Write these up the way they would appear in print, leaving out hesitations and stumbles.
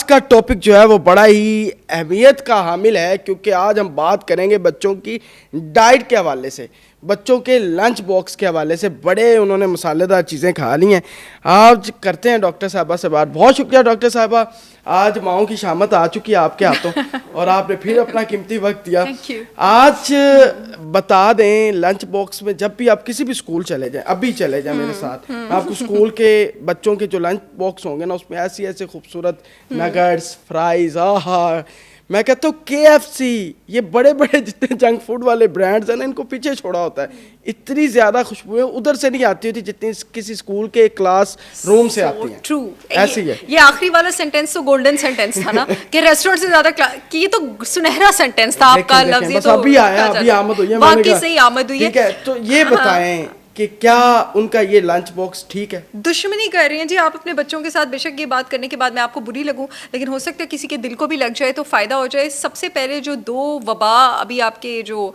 का टॉपिक जो है वो बड़ा ही अहमियत का हामिल है, क्योंकि आज हम बात करेंगे बच्चों की डाइट के हवाले से, बच्चों के लंच बॉक्स के हवाले से। बड़े उन्होंने मसालेदार चीज़ें खा ली हैं। आज करते हैं डॉक्टर साहबा से बात। बहुत शुक्रिया डॉक्टर साहबा, आज माओ की शामत आ चुकी है आपके हाथों और आपने फिर अपना कीमती वक्त दिया। आज बता दें, लंच बॉक्स में जब भी आप किसी भी स्कूल चले जाएं, अभी चले जाएं मेरे साथ, आपको स्कूल के बच्चों के जो लंच बॉक्स होंगे ना, उसमें ऐसी ऐसे खूबसूरत नगेट्स, फ्राइज, आहा, मैं कहता हूँ KFC, ये बड़े बड़े जितने जंक फूड वाले ब्रांड्स हैं ना, इनको पीछे छोड़ा होता है। इतनी ज्यादा खुशबुएं उधर से नहीं आती होती जितनी किसी स्कूल के क्लास रूम से आती हैं। ट्रू, ऐसी है। ये आखिरी वाला सेंटेंस तो गोल्डन सेंटेंस था ना कि रेस्टोरेंट से ज्यादा कि ये तो सुनहरा सेंटेंस था आपका लफ्ज़। ये तो अभी आया, अभी आमद हुई है, बाकी सही आमद हुई है। ठीक है, तो ये बताएं कि क्या उनका ये लंच बॉक्स ठीक है? दुश्मनी कर रही हैं जी आप अपने बच्चों के साथ। बेशक ये बात करने के बाद मैं आपको बुरी लगूं, लेकिन हो सकता है किसी के दिल को भी लग जाए तो फ़ायदा हो जाए। सबसे पहले जो दो वबा, अभी आपके जो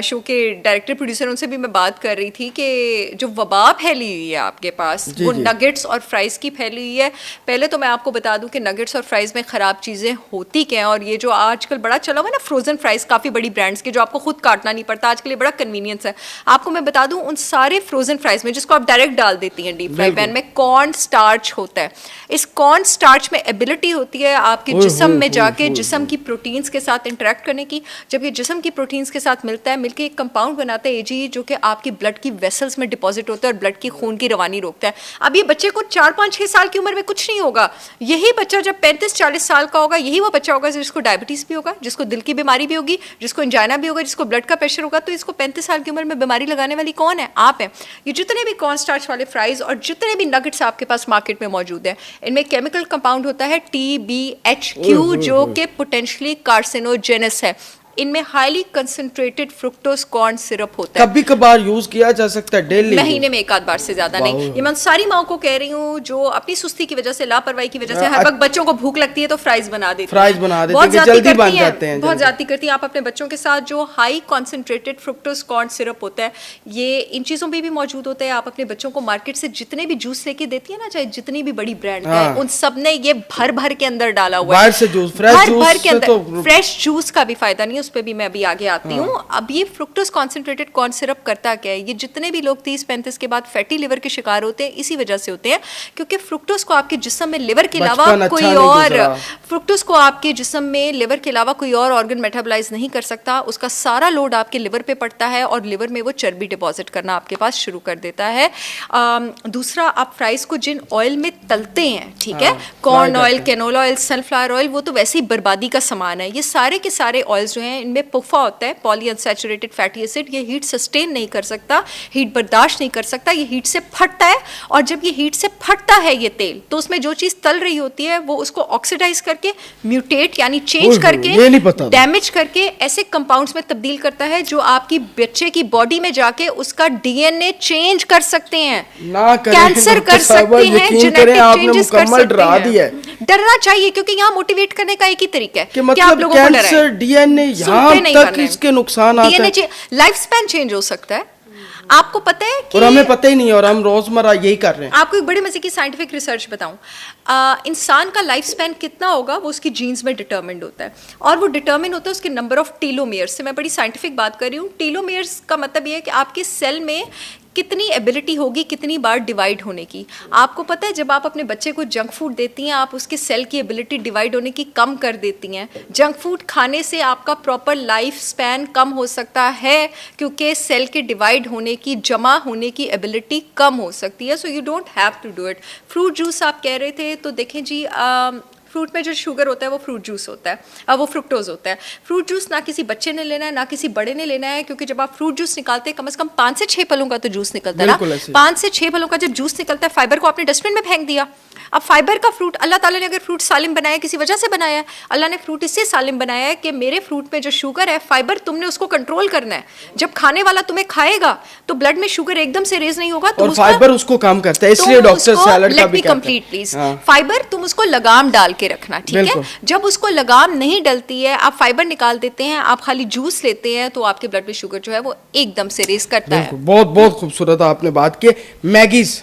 शो के डायरेक्टर प्रोड्यूसर, उनसे भी मैं बात कर रही थी कि जो वबा फैली हुई है आपके पास, वो नगेट्स और फ्राइज़ की फैली हुई है। पहले तो मैं आपको बता दूं कि नगेट्स और फ्राइज़ में ख़राब चीज़ें होती क्या हैं, और ये जो आजकल बड़ा चला हुआ है ना फ्रोज़न फ्राइज़, काफ़ी बड़ी ब्रांड्स के, जो आपको खुद काटना नहीं पड़ता, आजकल ये बड़ा कन्वीनियंस है। आपको मैं बता दूं, उन सारे फ्रोजन फ्राइज में, जिसको आप डायरेक्ट डाल देती हैं डीप फ्राई पैन में, कॉर्न स्टार्च होता है। इस कॉर्न स्टार्च में एबिलिटी होती है आपके जिस्म में जाके जिस्म की प्रोटीन्स के साथ इंटरेक्ट करने की। जब ये जिस्म की प्रोटीन्स के साथ मिलता है, मिलके एक कंपाउंड बनाता है AGE, जो कि आपकी ब्लड की वेसल्स में डिपॉजिट होता है और ब्लड की खून की रवानी रोकता है। अब ये बच्चे को 4-5-6 साल की उम्र में कुछ नहीं होगा। यही बच्चा जब 35-40 साल का होगा, यही वो बच्चा होगा जिसको डायबिटीज भी होगा, जिसको दिल की बीमारी भी होगी, जिसको एंजाइना भी होगा, जिसको ब्लड का प्रेशर होगा। तो इसको 35 साल की उम्र में बीमारी लगाने वाली कौन है? आप हैं। ये जितने भी कॉर्न स्टार्च वाले फ्राइज और जितने भी नगेट्स आपके पास मार्केट में मौजूद हैं, इनमें केमिकल कंपाउंड होता है TBHQ, जो कि पोटेंशियली कार्सिनोजेनस है। इनमें highly concentrated fructose corn syrup होता है। कभी कभार यूज किया जा सकता है, डेली महीने में एक आध बार से ज्यादा नहीं। ये मैं सारी माओ को कह रही हूँ जो अपनी सुस्ती की वजह से, लापरवाही की वजह से हर वक्त बच्चों को भूख लगती है तो फ्राइज बना देती हैं, बहुत जल्दी बन जाते हैं, बहुत ज्यादा करती हैं। आप अपने बच्चों के साथ जो high concentrated fructose corn syrup होता है, ये इन चीजों में भी मौजूद होता है। आप अपने बच्चों को मार्केट से जितने भी जूस लेके देती है ना, चाहे जितनी भी बड़ी ब्रांड का है, उन सब ने ये भर भर के अंदर डाला हुआ है। फ्रेश जूस का भी फायदा नहीं है, उस पर भी मैं अभी आगे आती हूँ। अब ये फ्रुक्टोज कॉन्सेंट्रेटेड कॉर्न सिरप करता क्या है? ये जितने भी लोग 30-35 के बाद फैटी लिवर के शिकार होते हैं, इसी वजह से होते हैं, क्योंकि फ्रुक्टोज को आपके जिस्म में लिवर के अलावा कोई और, फ्रुक्टोज को आपके जिस्म में लिवर के अलावा कोई और ऑर्गन मेटाबोलाइज नहीं कर सकता। उसका सारा लोड आपके लिवर पे पड़ता है और लिवर में वो चर्बी डिपॉजिट करना आपके पास शुरू कर देता है। दूसरा, आप फ्राइज को जिन ऑयल में तलते हैं, ठीक है, corn oil, canola oil, sunflower oil, वो तो वैसे ही बर्बादी का सामान है। ये सारे के सारे ऑयल्स जो हैं, इनमें पुफा होता है, पॉलीअनसैचुरेटेड फैटी एसिड। ये हीट सस्टेन नहीं कर सकता, हीट बर्दाश्त नहीं कर सकता, ये हीट से फटता है। और जब ये हीट से फटता है ये तेल, तो उसमें जो चीज तल रही होती है वो उसको ऑक्सीडाइज करके, म्यूटेट यानी चेंज करके, डैमेज करके ऐसे कंपाउंड्स में तब्दील करता है जो आपकी बच्चे की बॉडी में जाके उसका DNA चेंज कर सकते हैं, कैंसर कर सकते हैं, जेनेटिक चेंजेस कर सकते हैं। डरना चाहिए, क्योंकि यहाँ मोटिवेट करने का एक ही तरीका है कि आप लोगों को डराएं। DNA यहाँ तक इसके नुकसान आते हैं, लाइफ स्पैन चेंज हो सकता है। आपको पता है कि, और हमें पता ही नहीं, और हम रोजमर्रा यही कर रहे हैं। आपको एक बड़े मजे की साइंटिफिक रिसर्च बताऊं, इंसान का लाइफ स्पैन कितना होगा वो उसकी जीन्स में डिटरमिन्ड होता है, और वो डिटरमिन होता है उसके नंबर ऑफ टीलोमेयर्स से। मैं बड़ी साइंटिफिक बात कर रही हूँ। टीलोमेयर्स का मतलब ये है कि आपके सेल में कितनी एबिलिटी होगी कितनी बार डिवाइड होने की। आपको पता है, जब आप अपने बच्चे को जंक फूड देती हैं, आप उसके सेल की एबिलिटी डिवाइड होने की कम कर देती हैं। जंक फूड खाने से आपका प्रॉपर लाइफ स्पैन कम हो सकता है, क्योंकि सेल के डिवाइड होने की, जमा होने की एबिलिटी कम हो सकती है। So you don't have to do it. Fruit juice आप कह रहे थे, तो देखें जी, फ्रूट में जो शुगर होता है वो फ्रूट जूस होता है, वो फ्रुक्टोज होता है। फ्रूट जूस ना किसी बच्चे ने लेना है ना किसी बड़े ने लेना है, क्योंकि जब आप फ्रूट जूस निकालते हैं, कम से कम 5 से 6 फलों का तो जूस निकलता है ना। 5 से 6 फलों का जब जूस निकलता है, फाइबर को आपने डस्टबिन में फेंक दिया। अब फाइबर का फ्रूट, अल्लाह ताला ने अगर फ्रूट सालिम बनाया है, किसी वजह से बनाया है। अल्लाह ने फ्रूट इससे सालिम बनाया है कि मेरे फ्रूट में जो शुगर है, फाइबर तुमने उसको कंट्रोल करना है। जब खाने वाला तुम्हें खाएगा तो ब्लड में शुगर एकदम से रेज नहीं होगा, और फाइबर उसको काम करता है, इसलिए डॉक्टर सैलेड का भी कंप्लीट प्लीज। फाइबर तुम उसको लगाम डाल के रखना, ठीक है। जब उसको लगाम नहीं डलती है, आप फाइबर निकाल देते हैं, आप खाली जूस लेते हैं, तो आपके ब्लड में शुगर जो है वो एकदम से रेस करता है। बहुत बहुत खूबसूरत आपने बात की। मैगीज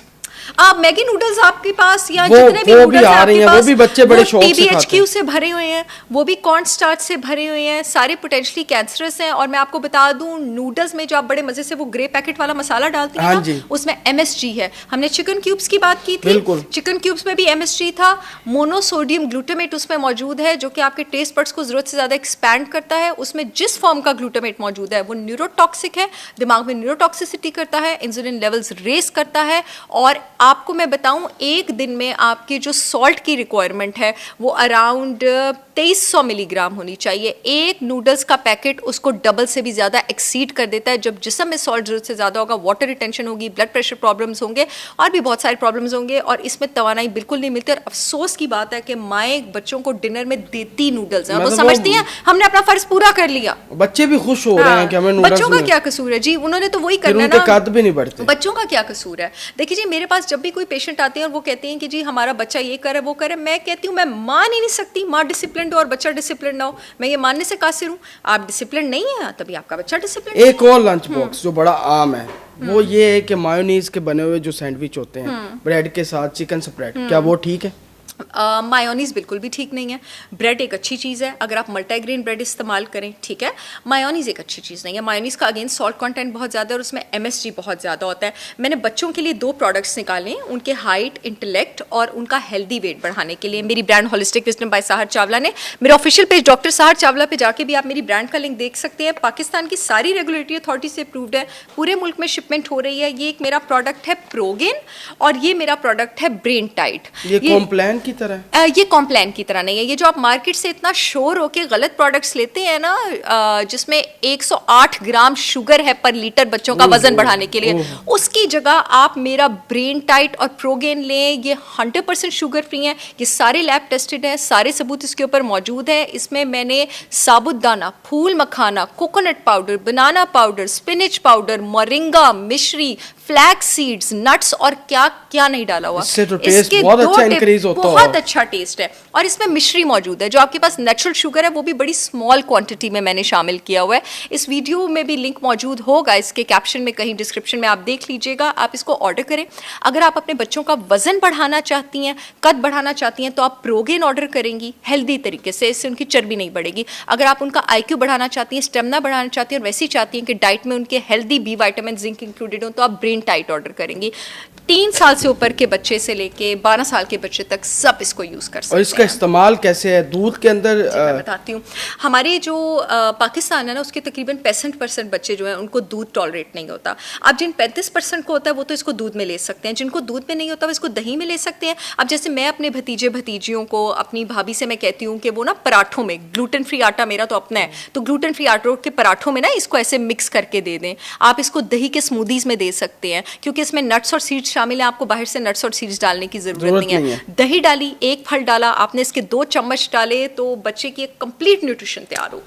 आप मैगी नूडल्स आपके पास या जितने भी नूडल्स आ रही हैं, वो भी बच्चे बड़े शौक से खाते हैं। TBHQ से भरे हुए हैं, वो भी कॉर्न स्टार्च से भरे हुए हैं, सारे पोटेंशियली कैंसरस हैं। और मैं आपको बता दूं, नूडल्स में जो आप बड़े मजे से वो ग्रे पैकेट वाला मसाला डालते हैं ना, उसमें MSG है। हमने चिकन क्यूब्स की बात की थी, चिकन क्यूब्स में भी MSG था। मोनोसोडियम ग्लूटामेट उसमें मौजूद है, जो कि आपके टेस्ट बड्स को जरूरत से ज्यादा एक्सपैंड करता है। उसमें जिस फॉर्म का ग्लूटामेट मौजूद है वो न्यूरोटॉक्सिक है, दिमाग में न्यूरोटॉक्सिसिटी करता है, इंसुलिन लेवल्स रेस करता है। और आपको मैं बताऊं, एक दिन में आपकी जो सॉल्ट की रिक्वायरमेंट है वो अराउंड 2300 मिलीग्राम होनी चाहिए। एक नूडल्स का पैकेट उसको डबल से भी ज़्यादा एक्सीड कर देता है। जब जिस्म में सॉल्ट ज़रूरत से ज़्यादा होगा, वाटर रिटेंशन होगी, ब्लड प्रेशर प्रॉब्लम्स होंगे और भी बहुत सारे प्रॉब्लम्स होंगे, और इसमें तवानाई बिल्कुल नहीं मिलती। और अफसोस की बात है कि माएँ बच्चों को डिनर में देती नूडल्स हैं, वो समझती हैं हमने अपना फर्ज पूरा कर लिया। बच्चे भी खुश हो रहे हैं कि हमें नूडल्स। बच्चों का क्या कसूर है जी, उन्होंने तो वही करना है ना, कद भी नहीं बढ़ते। बच्चों का क्या कसूर है? देखिए जी, मेरे पास जब भी कोई पेशेंट आते हैं और वो कहते हैं कि जी हमारा बच्चा ये करे वो करे, मैं कहती हूँ मैं मान ही नहीं सकती माँ डिसिप्लिन हो और बच्चा डिसिप्लिन ना हो। मैं ये मानने से कासिर हूँ। आप डिसिप्लिन नहीं है तभी आपका बच्चा डिसिप्लिन। एक और लंच बॉक्स जो बड़ा आम है वो ये है कि मायोनीज के बने हुए जो सैंडविच होते हैं ब्रेड के साथ चिकन स्प्रेड, क्या वो ठीक है? मायोनीज बिल्कुल भी ठीक नहीं है। ब्रेड एक अच्छी चीज़ है अगर आप मल्टीग्रेन ब्रेड इस्तेमाल करें, ठीक है। मायोनीज एक अच्छी चीज़ नहीं है। मायोनीज का अगेन सॉल्ट कंटेंट बहुत ज़्यादा है और उसमें MSG बहुत ज़्यादा होता है। मैंने बच्चों के लिए 2 प्रोडक्ट्स निकाले, उनके हाइट, इंटेलेक्ट और उनका हेल्दी वेट बढ़ाने के लिए। मेरी brand holistic wisdom by Sahar Chawla ने, मेरे official page doctor Sahar Chawla पे जाके भी आप मेरी ब्रांड का लिंक देख सकते हैं। पाकिस्तान की सारी रेगुलेटरी अथॉरिटी से अप्रूव्ड है, पूरे मुल्क में शिपमेंट हो रही है। ये एक मेरा प्रोडक्ट है प्रोगेन और ये मेरा प्रोडक्ट है ब्रेन टाइट। ये कॉम्प्लान की तरह? ये कॉम्प्लान की तरह नहीं है। ये जो आप मार्केट से इतना शोर होके गलत प्रोडक्ट्स लेते हैं ना, जिसमें 108 ग्राम शुगर है पर लीटर बच्चों का वजन बढ़ाने के लिए, उसकी जगह आप मेरा ब्रेन टाइट और प्रोगेन लें। ये 100% शुगर फ्री है, ये सारे लैब टेस्टेड है, सारे सबूत इसके ऊपर मौजूद है। इसमें मैंने साबुदाना, फूल makhana, coconut powder, banana powder, spinach powder, moringa, मिश्री, फ्लैक्स सीड्स, नट्स और क्या क्या नहीं डाला हुआ। इससे तो टेस्ट बहुत अच्छा इंक्रीज होता है, बहुत अच्छा टेस्ट है। और इसमें मिश्री मौजूद है, जो आपके पास नेचुरल शुगर है वो भी बड़ी स्मॉल क्वांटिटी में मैंने शामिल किया हुआ है। इस वीडियो में भी लिंक मौजूद होगा, इसके कैप्शन में कहीं डिस्क्रिप्शन में आप देख लीजिएगा। आप इसको ऑर्डर करें। अगर आप अपने बच्चों का वजन बढ़ाना चाहती हैं, कद बढ़ाना चाहती हैं, तो आप प्रोगेन ऑर्डर करेंगी हेल्दी तरीके से, इससे उनकी चर्बी नहीं बढ़ेगी। अगर आप उनका IQ बढ़ाना चाहती हैं, स्टेमिना बढ़ाना चाहती हैं और वैसी चाहती हैं कि डाइट में उनके healthy B vitamin, zinc included हो, तो आप ब्रेन टाइट ऑर्डर करेंगी। 3 साल से ऊपर के बच्चे से लेके 12 साल के बच्चे तक सब इसको यूज कर सकते हैं। और इसका इस्तेमाल कैसे है? दूध के अंदर मैं बताती हूँ। हमारे जो पाकिस्तान है ना, उसके तकरीबन 65% बच्चे जो हैं उनको दूध टॉलरेट नहीं होता। अब जिन 35% को होता है वो तो इसको दूध में ले सकते हैं, जिनको दूध में नहीं होता वो इसको दही में ले सकते हैं। अब जैसे मैं अपने भतीजे भतीजियों को, अपनी भाभी से मैं कहती हूँ कि वो ना पराठों में, ग्लूटेन फ्री आटा मेरा तो अपना है, तो ग्लूटेन फ्री आटा के पराठों में ना इसको ऐसे मिक्स करके दे दें। आप इसको दही के स्मूदीज में दे सकते हैं, क्योंकि इसमें नट्स और सीड्स शामिल है। आपको बाहर से नट्स और सीड्स डालने की जरूरत नहीं है। दही डाली, 1 फल डाला आपने, इसके 2 चम्मच डाले, तो बच्चे की एक कंप्लीट न्यूट्रिशन तैयार हो गई।